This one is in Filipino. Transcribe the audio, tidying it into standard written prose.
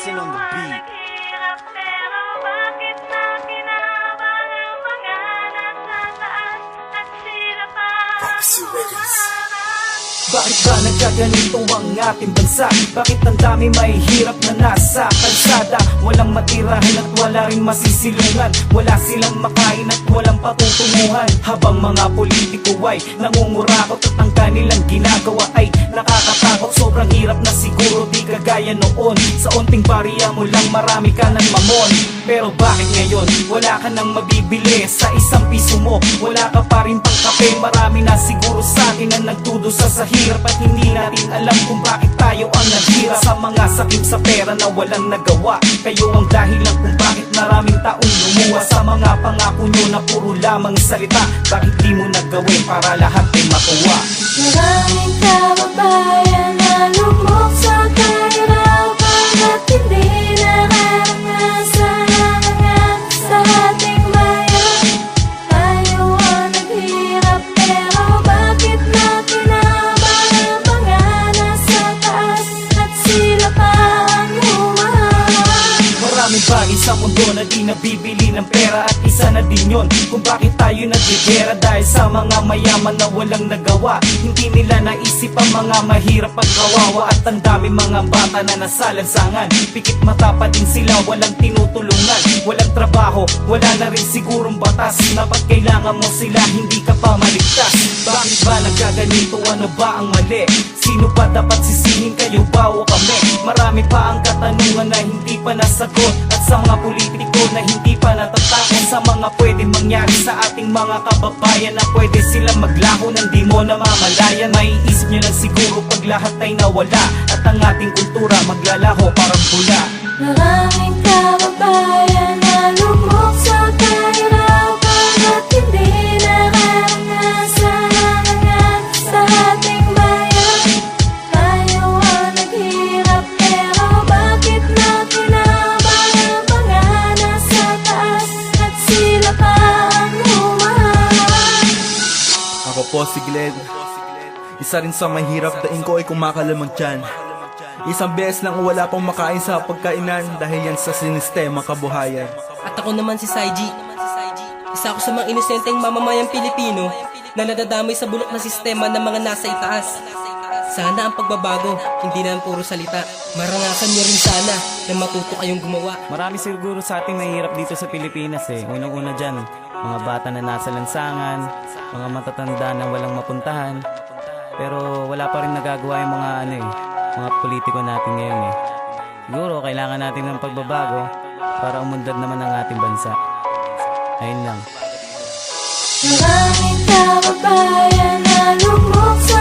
Jason on the beat. Naghirap pero bakit na kinabang ang mga nasa taas at sila pa ang humaharap? Bakit ba nagkaganito ang ating bansa? Bakit ang dami mahihirap na nasa kalsada? Walang matirahan at wala rin masisilungan. Wala silang makain at walang patutunguhan. Habang mga politiko ay nangungurakot at ang kanilang ginagawa ay nakakatakot. Sobrang hirap na siguro, di kagaya noon. Sa unting bariya mo lang marami ka ng mamon. Pero bakit ngayon wala ka nang mabibili? Sa isang piso mo wala ka pa rin pang kape. Marami na siguro sa atin ang nagdudusa sa hirap at hindi natin alam kung bakit tayo ang naghirap. Sa mga sakip sa pera na walang nagawa, kayo ang dahilan kung bakit maraming taong lumuha. Sa mga pangako nyo na puro lamang salita, bakit di mo nagawin para lahat ay matuwa? Maraming kababayan na lubog sa kahirapan at hindi nararanasan ang angat sa ating bayan. Tayo ang naghirap pero bakit na kinabang ang mga nasa taas at sila pa ang humaharap? Maraming bagay sa mundo na di nabibili ng pera at isa na din yun kung bakit tayo nagigera. Dahil sa mga mayaman na walang nagawa, hindi nila naisip ang mga mahirap at kawawa. At ang dami mga bata na nasa lansangan, pikit mata pa din sila, walang tinutulungan. Walang trabaho, wala na rin sigurong batas na pag kailangan mo sila hindi ka pa maligtas. Bakit ba nagkaganito? Ano ba ang mali? Sino pa dapat sisihin, kayo ba o kami? Marami pa ang katanungan na hindi pa nasagot. At sa mga politiko na hindi pa natatakot sa mga pwedeng mangyari sa ating mga kababayan, na pwede sila maglaho ng di mo namamalayan. Maiisip nyo lang siguro pag lahat ay nawala at ang ating kultura maglalaho parang bula. Maraming kababayan na lubog sa kahirapan at hindi nararanasan ang angat sa ating bayan. Tayo ang naghirap pero bakit na kinabang ang mga nasa taas at sila pa ang humaharap? Ako po si Glenn. Isa rin sa mahirap daing ko ay kumakalamang tiyan. Isang beses lang wala pang makain sa pagkainan dahil yan sa sinistema kabuhayan. At ako naman si Saiji. Isa ako sa mga inosenteng mamamayang Pilipino na nadadamay sa bulok na sistema ng mga nasa itaas. Sana ang pagbabago, hindi na puro salita. Marangasan niyo rin sana na matuto kayong gumawa. Marami siguro sa ating mahirap dito sa Pilipinas eh. Unang-una dyan, mga bata na nasa lansangan, mga matatanda na walang mapuntahan. Pero wala pa rin nagagawa yung mga politiko natin ngayon eh. Siguro kailangan natin ng pagbabago para umundad naman ang ating bansa. Ayun lang. Maraming kababayan na lubog sa